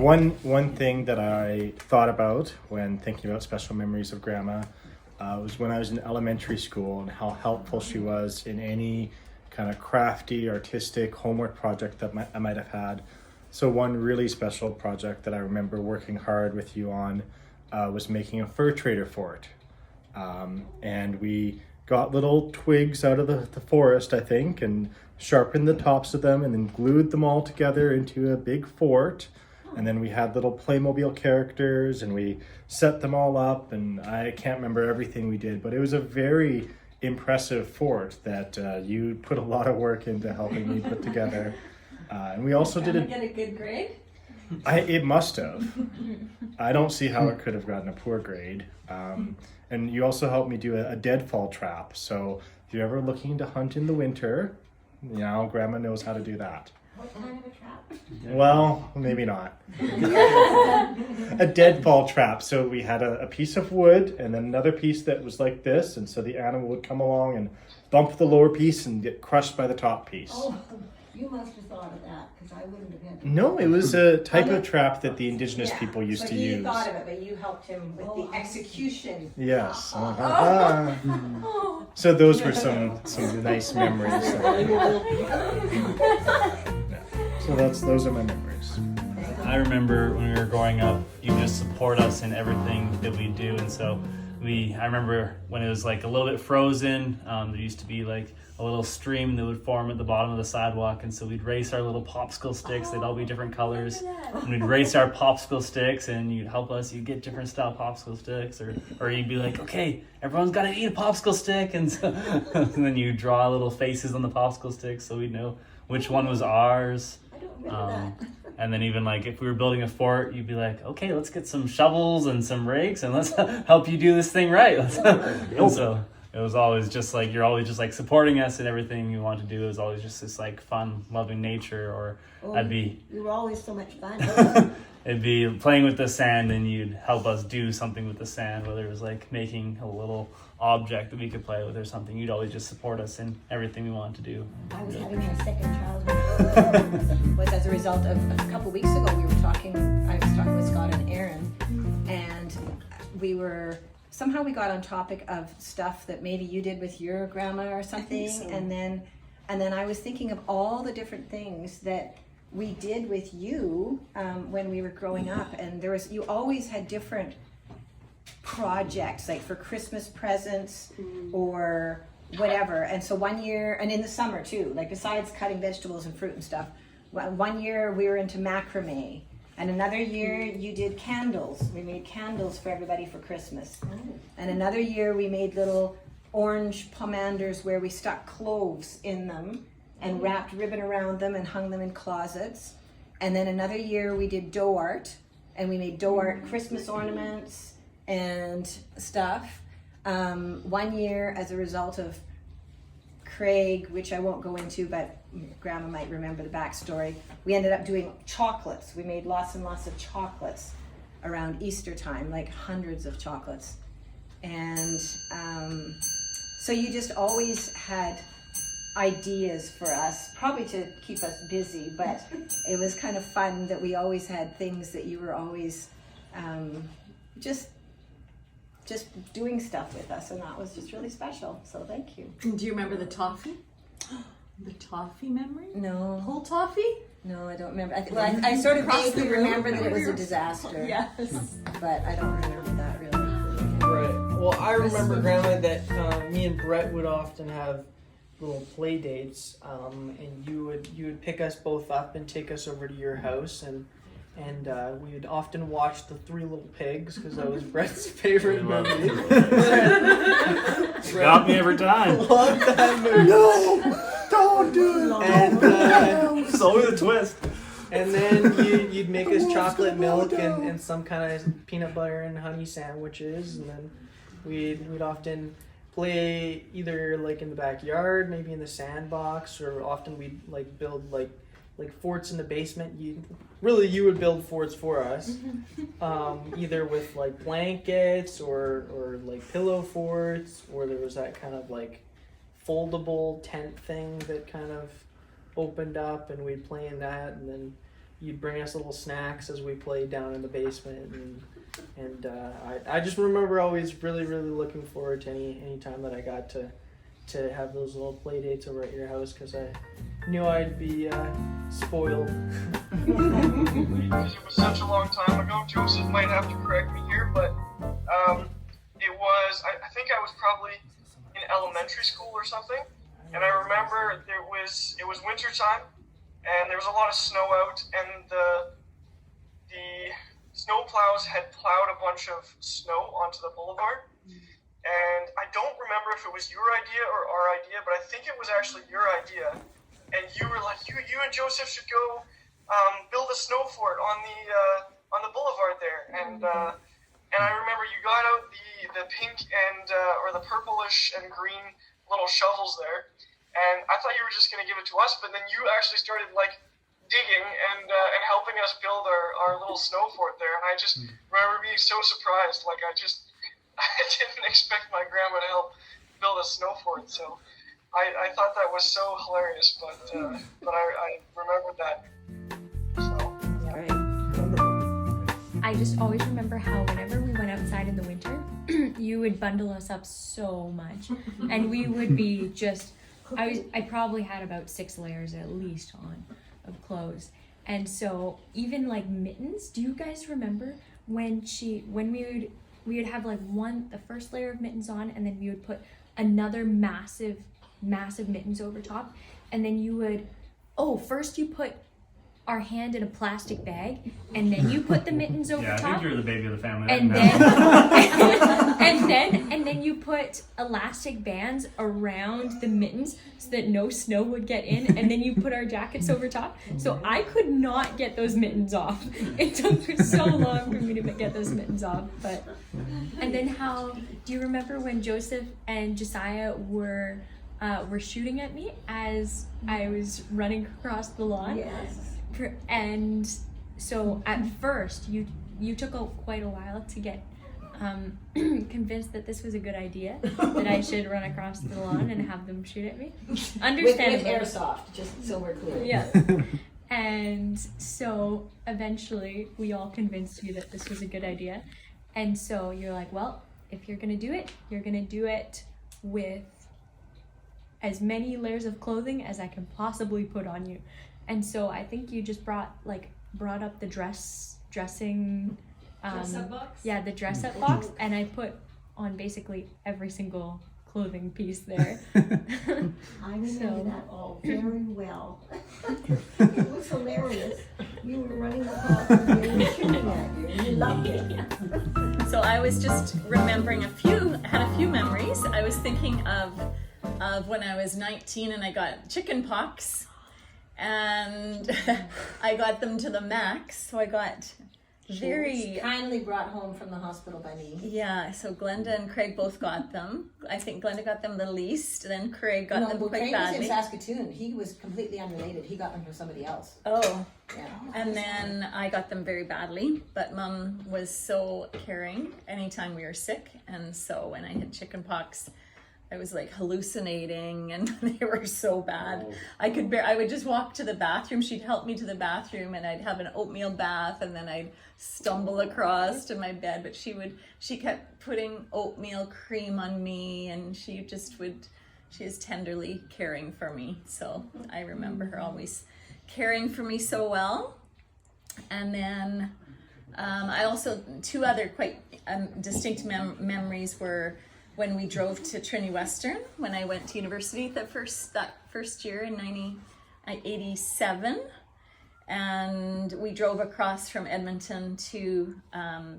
One thing that I thought about when thinking about special memories of Grandma was when I was in elementary school and how helpful she was in any kind of crafty, artistic homework project that I might have had. So one really special project that I remember working hard with you on was making a fur trader fort. And we got little twigs out of the forest, I think, and sharpened the tops of them and then glued them all together into a big fort. And then we had little Playmobil characters and we set them all up, and I can't remember everything we did, but it was a very impressive fort that you put a lot of work into helping me put together. And we also did get a good grade? It must have. I don't see how it could have gotten a poor grade. And you also helped me do a deadfall trap. So if you're ever looking to hunt in the winter, Grandma knows how to do that. What kind of a trap? Well, maybe not. A deadfall trap. So we had a piece of wood and then another piece that was like this. And so the animal would come along and bump the lower piece and get crushed by the top piece. Oh, you must have thought of that, because I wouldn't have had to. No, it was a type of trap that the indigenous people used to use. He thought of it, but you helped him with the execution. Yes. So those were some nice memories. So those are my memories. I remember when we were growing up, you just support us in everything that we do, and so I remember when it was like a little bit frozen, there used to be like a little stream that would form at the bottom of the sidewalk, and so we'd race our little popsicle sticks. They'd all be different colors, and we'd race our popsicle sticks, and you'd help us. You'd get different style popsicle sticks, or you'd be like, okay, everyone's got to eat a popsicle stick, and so and then you draw little faces on the popsicle sticks so we'd know which one was ours. I don't remember that. And then even like if we were building a fort, you'd be like, okay, let's get some shovels and some rakes and let's help you do this thing right. And so it was always just like, you're always just like supporting us in everything you want to do. It was always just this like fun, loving nature, or You were always so much fun. it'd be playing with the sand, and you'd help us do something with the sand, whether it was like making a little object that we could play with or something. You'd always just support us in everything we wanted to do. I was having my second childhood was as a result of a couple weeks ago I was talking with Scott and Aaron, and we got on topic of stuff that maybe you did with your grandma or something. So. and then I was thinking of all the different things that we did with you when we were growing up, and you always had different projects, like for Christmas presents or whatever. And so one year, and in the summer too, like besides cutting vegetables and fruit and stuff, one year we were into macrame, and another year you did candles. We made candles for everybody for Christmas. And another year we made little orange pomanders where we stuck cloves in them and wrapped ribbon around them and hung them in closets. And then another year we did dough art, and we made dough art Christmas ornaments and stuff. One year, as a result of Craig, which I won't go into, but Grandma might remember the backstory, we ended up doing chocolates. We made lots and lots of chocolates around Easter time, like hundreds of chocolates. And so you just always had ideas for us, probably to keep us busy, but it was kind of fun that we always had things that you were always just doing stuff with us, and that was just really special. So thank you. Do you remember the toffee? The toffee memory? No. Whole toffee? No, I don't remember. I sort of vaguely remember that it was a disaster. Yes. But I don't remember that really. Right. Well, I remember, Grandma, that me and Brett would often have little play dates, and you would pick us both up and take us over to your house, and we would often watch the Three Little Pigs, because that was Brett's favorite movie. Got me every time. Loved that movie. No! Don't do it! And It's always a twist. and then you'd make us chocolate milk and some kind of peanut butter and honey sandwiches, and then we'd often play either like in the backyard, maybe in the sandbox, or often we'd like build like forts in the basement. You would build forts for us, either with like blankets or like pillow forts, or there was that kind of like foldable tent thing that kind of opened up, and we'd play in that. And then you'd bring us little snacks as we played down in the basement, and I just remember always really looking forward to any time that I got to have those little play dates over at your house, because I knew I'd be spoiled. Because it was such a long time ago. Joseph might have to correct me here, but it was, I think I was probably in elementary school or something, and I remember it was winter time, and there was a lot of snow out, and the snow plows had plowed a bunch of snow onto the boulevard. And I don't remember if it was your idea or our idea, but I think it was actually your idea. And you were like, you and Joseph should go build a snow fort on the boulevard there. And I remember you got out the pink and or the purplish and green little shovels there. And I thought you were just gonna give it to us, but then you actually started like digging and helping us build our little snow fort there. And I just remember being so surprised. Like I didn't expect my grandma to help build a snow fort, so I thought that was so hilarious, but I remembered that. So. I just always remember how whenever we went outside in the winter, you would bundle us up so much, and we would be just. I probably had about 6 layers at least on of clothes, and so even like mittens. Do you guys remember when we would have like the first layer of mittens on, and then we would put another massive mittens over top, and then you would, first you put our hand in a plastic bag, and then you put the mittens over Yeah, top. I think you're the baby of the family. And then you put elastic bands around the mittens so that no snow would get in, and then you put our jackets over top. So I could not get those mittens off. It took so long for me to get those mittens off. And then do you remember when Joseph and Josiah were shooting at me as I was running across the lawn? Yes. And so at first you took quite a while to get convinced that this was a good idea, that I should run across the lawn and have them shoot at me. Understandable. With airsoft, just so we're clear. Yeah. And so eventually we all convinced you that this was a good idea. And so you're like, well, if you're gonna do it, you're gonna do it with as many layers of clothing as I can possibly put on you. And so I think you just brought up the dressing Dress-up box? Yeah, the dress-up box, and I put on basically every single clothing piece there. I remember that all very well. It was hilarious. You were running across the room shooting at you. You loved it. So I was just remembering had a few memories. I was thinking of when I was 19 and I got chicken pox, and I got them to the max. So I got very kindly brought home from the hospital by me. Yeah, so Glenda and Craig both got them. I think Glenda got them the least, then Craig got them quite Craig badly. was in Saskatoon. He was completely unrelated. He got them from somebody else. Oh, Yeah. and then I got them very badly, but Mom was so caring anytime we were sick, and so when I had chicken pox, I was like hallucinating, and they were so bad. I would just walk to the bathroom. She'd help me to the bathroom, and I'd have an oatmeal bath, and then I'd stumble across to my bed. But she kept putting oatmeal cream on me, and she is tenderly caring for me. So I remember her always caring for me so well. And then I also, 2 other quite distinct memories were when we drove to Trinity Western, when I went to university that first year in 1987, and we drove across from Edmonton to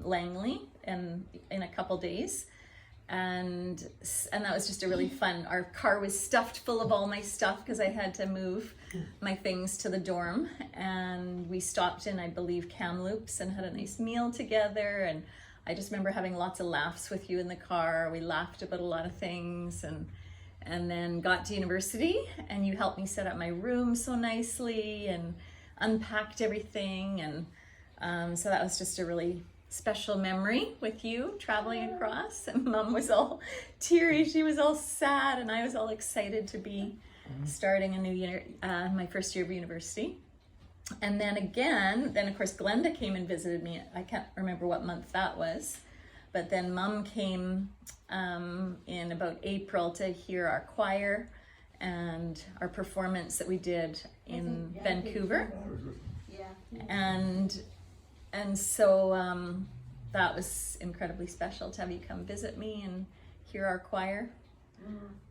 Langley in a couple days, and that was just a really fun. Our car was stuffed full of all my stuff because I had to move my things to the dorm, and we stopped in, I believe, Kamloops and had a nice meal together, and I just remember having lots of laughs with you in the car. We laughed about a lot of things, and then got to university, and you helped me set up my room so nicely and unpacked everything, and so that was just a really special memory with you traveling across. And Mom was all teary. She was all sad, and I was all excited to be starting a new year, my first year of university. And then again, then of course Glenda came and visited me. I can't remember what month that was, but then Mom came in about April to hear our choir and our performance that we did in Vancouver. And so that was incredibly special to have you come visit me and hear our choir.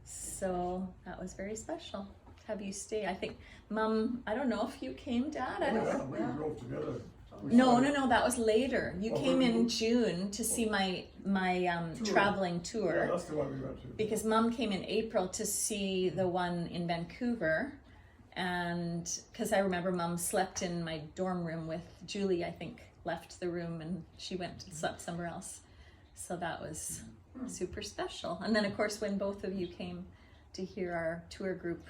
So that was very special to have you stay. I think, Mom, I don't know if you came, Dad. I don't We drove together. No, that was later. You came in June to see my traveling tour. Yeah, that's the one we went to. Because Mom came in April to see the one in Vancouver. And because I remember Mom slept in my dorm room with Julie, I think, left the room and she went and slept somewhere else. So that was super special. And then of course when both of you came to hear our tour group,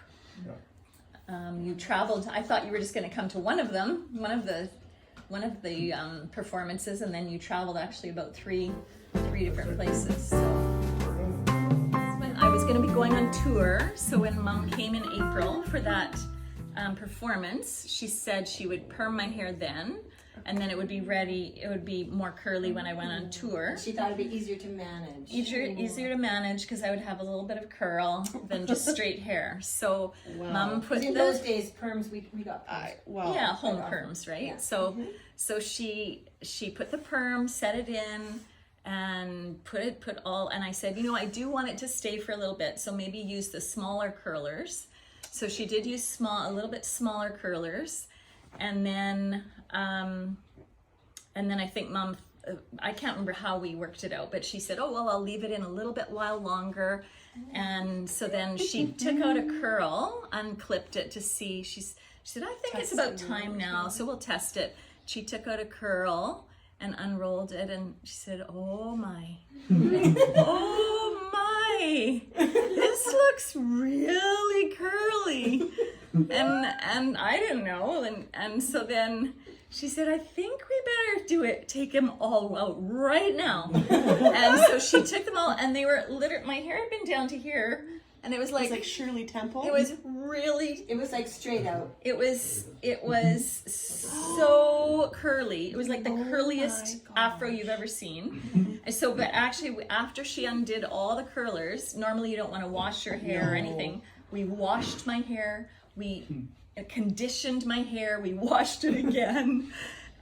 you traveled. I thought you were just going to come to one of them, one of the performances, and then you traveled actually about three different places. So when I was going to be going on tour, so when Mom came in April for that performance, she said she would perm my hair then, and then it would be ready, it would be more curly when I went on tour. She thought it'd be easier to manage. Easier to manage because I would have a little bit of curl than just straight hair. So Mom put in those days, perms, we got perms. Home perms, right? Yeah. So she put the perm, set it in, and put all, and I said, I do want it to stay for a little bit, so maybe use the smaller curlers. So she did use a little bit smaller curlers, and then I think Mom, I can't remember how we worked it out, but she said, oh, well, I'll leave it in a little bit while longer. And so then she took out a curl, unclipped it to see, she said, I think it's about time now, so we'll test it. She took out a curl and unrolled it, and she said, oh my, oh my, this looks really curly. And I didn't know, and so then she said, I think we better take them all out right now. And so she took them all, and they were literally, my hair had been down to here, and it was like Shirley Temple. It was really, it was like straight out. It was so curly. It was like the curliest afro you've ever seen. And so, but actually after she undid all the curlers, normally you don't want to wash your hair or anything. We washed my hair. We conditioned my hair. We washed it again,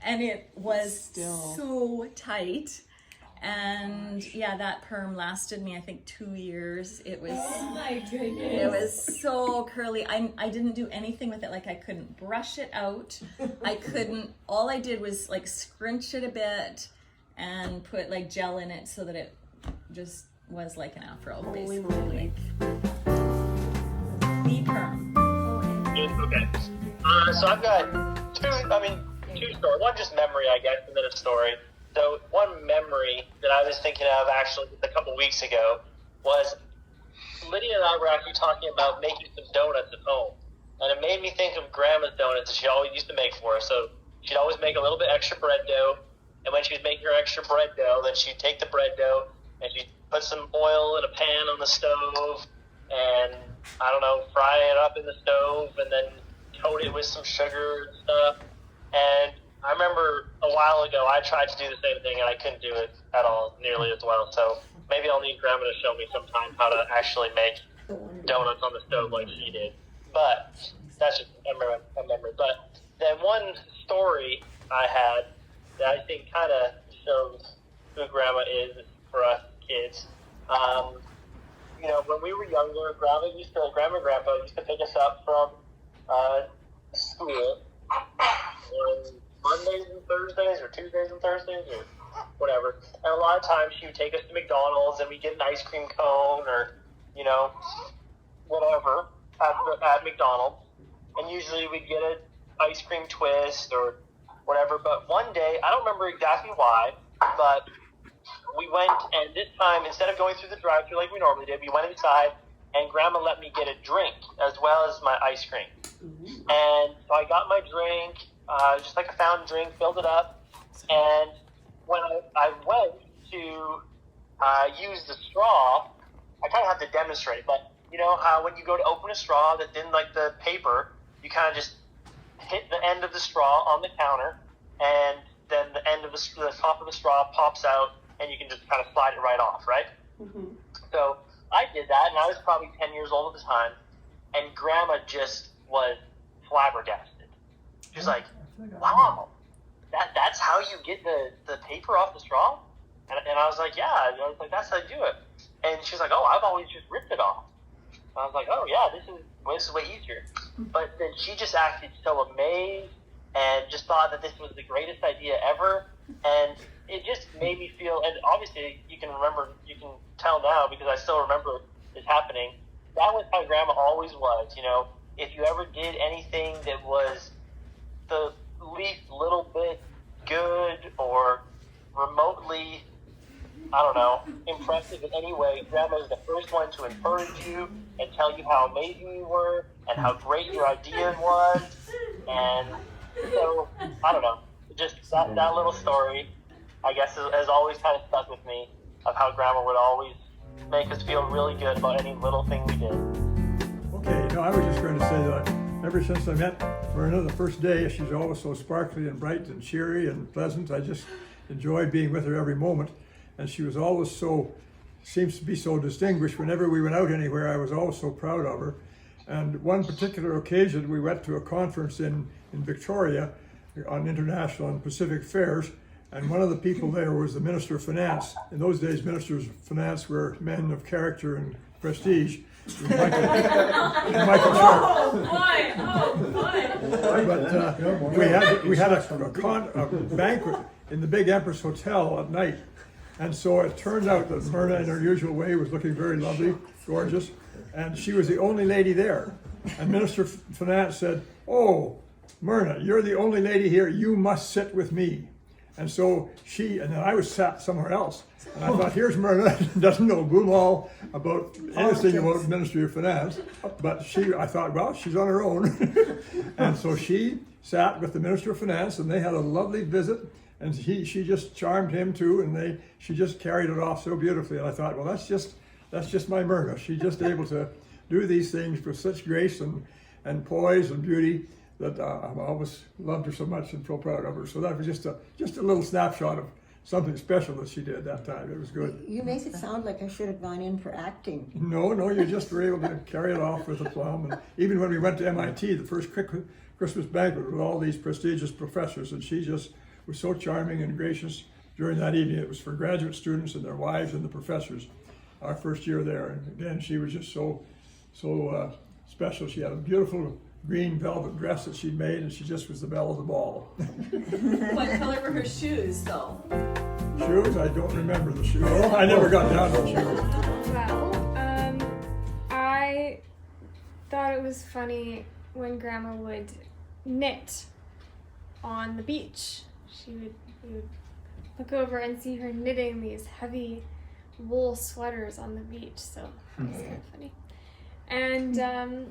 and it was so tight. And yeah, that perm lasted me, I think, 2 years. It was, it was so curly. I didn't do anything with it. Like, I couldn't brush it out. All I did was like scrunch it a bit and put like gel in it so that it just was like an afro, basically. The perm. Okay. So I've got two stories. One just memory, I guess, and then a story. So one memory that I was thinking of actually just a couple weeks ago was Lydia and I were actually talking about making some donuts at home. And it made me think of Grandma's donuts that she always used to make for us. So she'd always make a little bit extra bread dough. And when she was making her extra bread dough, then she'd take the bread dough and she'd put some oil in a pan on the stove and, I don't know, fry it up in the stove and then coat it with some sugar and stuff. And I remember a while ago I tried to do the same thing and I couldn't do it at all nearly as well. So maybe I'll need Grandma to show me sometime how to actually make donuts on the stove like she did. But that's just a memory. But then one story I had that I think kind of shows who Grandma is for us kids. When we were younger, Grandma and Grandpa used to pick us up from school on Mondays and Thursdays or Tuesdays and Thursdays or whatever. And a lot of times she would take us to McDonald's and we'd get an ice cream cone or, whatever at McDonald's. And usually we'd get an ice cream twist or whatever. But one day, I don't remember exactly why, but we went, and this time, instead of going through the drive-thru like we normally did, we went inside, and Grandma let me get a drink as well as my ice cream. And so I got my drink, just like a fountain drink, filled it up, and when I went to use the straw, I kind of have to demonstrate, but you know how when you go to open a straw that's in like the paper, you kind of just hit the end of the straw on the counter, and then the end of the top of the straw pops out, and you can just kind of slide it right off, right? Mhm. So I did that, and I was probably 10 years old at the time, and Grandma just was flabbergasted. She was like, wow, that's how you get the paper off the straw? And I was like, yeah. I was like, that's how you do it. And she's like, oh, I've always just ripped it off. And I was like, oh, yeah, this is way easier. But then she just acted so amazed and just thought that this was the greatest idea ever. And it just made me feel, and obviously you can tell now because I still remember this happening. That was how Grandma always was, you know. If you ever did anything that was the least little bit good or remotely, I don't know, impressive in any way, Grandma was the first one to encourage you and tell you how amazing you were and how great your idea was. And so, I don't know, just that little story, I guess, has always kind of stuck with me, of how Grandma would always make us feel really good about any little thing we did. Okay, no, I was just going to say that ever since I met Myrna the first day, she's always so sparkly and bright and cheery and pleasant. I just enjoyed being with her every moment. And she was always seems to be so distinguished. Whenever we went out anywhere, I was always so proud of her. And one particular occasion, we went to a conference in Victoria on international and Pacific affairs. And one of the people there was the Minister of Finance. In those days, Ministers of Finance were men of character and prestige. Michael Sharp. But we had a banquet in the big Empress Hotel at night. And so it turned out that Myrna, in her usual way, was looking very lovely, gorgeous, and she was the only lady there. And Minister of Finance said, "Oh, Myrna, you're the only lady here. You must sit with me." And so and then I was sat somewhere else. And I thought, here's Myrna, doesn't know boom all about anything about the Ministry of Finance. But I thought, well, she's on her own. And so she sat with the Minister of Finance, and they had a lovely visit. And she just charmed him too, and she just carried it off so beautifully. And I thought, well, that's just my Myrna. She's just able to do these things with such grace and poise and beauty that I've always loved her so much and feel proud of her. So that was just a little snapshot of something special that she did that time. It was good. You make it sound like I should have gone in for acting. No, you just were able to carry it off with aplomb. And even when we went to MIT, the first Christmas banquet with all these prestigious professors, and she just was so charming and gracious during that evening. It was for graduate students and their wives and the professors, our first year there. And again, she was just so special. She had a beautiful green velvet dress that she'd made, and she just was the belle of the ball. What color were her shoes, though? Shoes? I don't remember the shoes. I never got down to the shoes. Well, I thought it was funny when Grandma would knit on the beach. We would look over and see her knitting these heavy wool sweaters on the beach, so it was kind of funny. And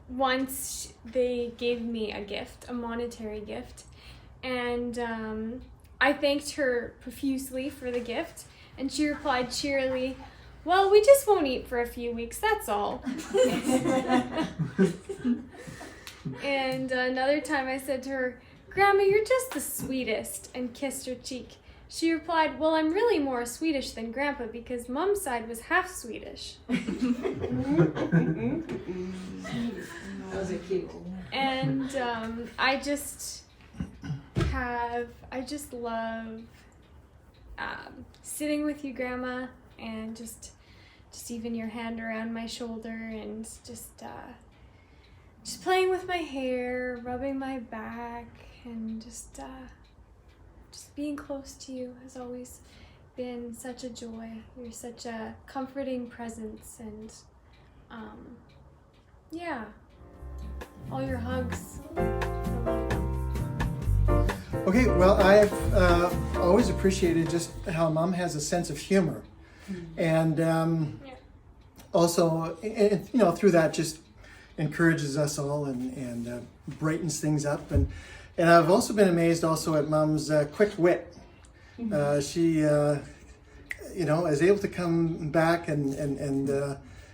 once they gave me a gift, a monetary gift, and I thanked her profusely for the gift, and she replied cheerily, "Well, we just won't eat for a few weeks, that's all." And another time I said to her, "Grandma, you're just the sweetest," and kissed her cheek. She replied, "Well, I'm really more Swedish than Grandpa because Mom's side was half Swedish." Those are cute. And I just love sitting with you, Grandma, and just even your hand around my shoulder and just playing with my hair, rubbing my back, and just being close to you has always been such a joy. You're such a comforting presence, and yeah, all your hugs. Okay, well, I've always appreciated just how Mom has a sense of humor, and also, through that, just encourages us all and brightens things up. And I've also been amazed also at Mom's quick wit. She, is able to come back and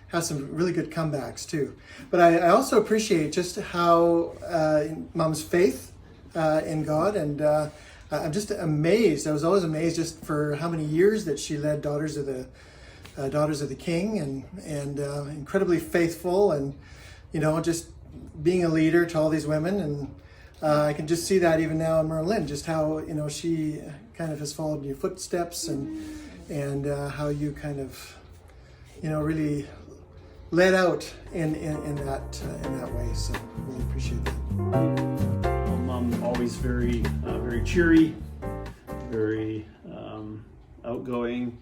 have some really good comebacks too. But I also appreciate just how Mom's faith in God, and I'm just amazed. I was always amazed just for how many years that she led Daughters of the King, and incredibly faithful, and just being a leader to all these women. And I can just see that even now in Myrna, just how she kind of has followed in your footsteps, and how you kind of really led out in that way. So really appreciate that. Well, Mom always very cheery, very outgoing,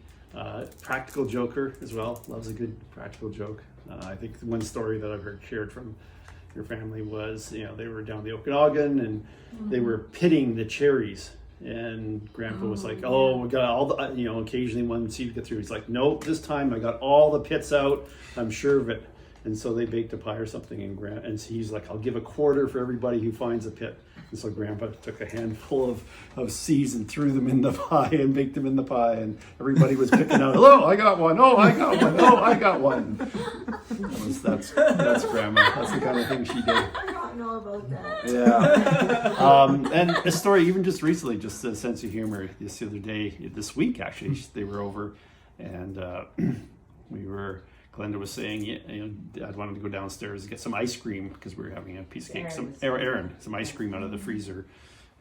practical joker as well. Loves a good practical joke. I think one story that I've heard shared from your family was, they were down the Okanagan and they were pitting the cherries, and Grandpa was like, "Oh, we got all the," occasionally one seed get through. He's like, "Nope, this time I got all the pits out. I'm sure of it." And so they baked a pie or something, and he's like, "I'll give a quarter for everybody who finds a pit." And so Grandpa took a handful of seeds and threw them in the pie and baked them in the pie, and everybody was picking out, "Oh, I got one. Oh, I got one. Oh, I got one." That's Grandma. That's the kind of thing she did. I don't know about that. Yeah. And a story, even just recently, just a sense of humor. This week actually, they were over, and Glenda was saying, Dad wanted to go downstairs and get some ice cream because we were having a piece of cake. Some ice cream out of the freezer.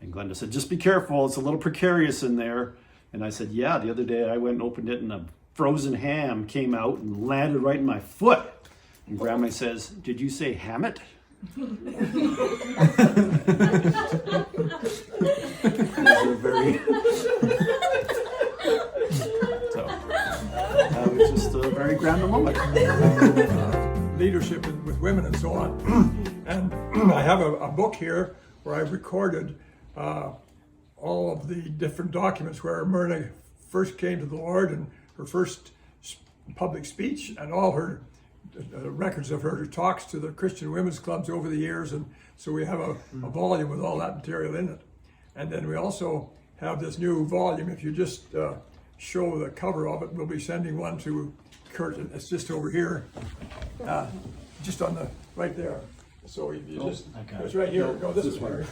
And Glenda said, "Just be careful, it's a little precarious in there." And I said, "Yeah, the other day I went and opened it and a frozen ham came out and landed right in my foot." And Grandma says, "Did you say Hammett?" That was just a very Grandma moment. Leadership with women and so on. And I have a book here where I've recorded all of the different documents where Myrna first came to the Lord, and her first public speech, and all her records of her talks to the Christian women's clubs over the years. And so we have a volume with all that material in it. And then we also have this new volume. If you just show the cover of it, we'll be sending one to Kurt, and it's just over here, just on the right there. So it's right here. Go this way.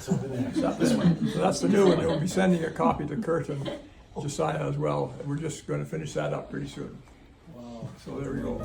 This way. So that's the new one. We'll be sending a copy to Kurt and Josiah as well. We're just going to finish that up pretty soon. Wow. So there we go.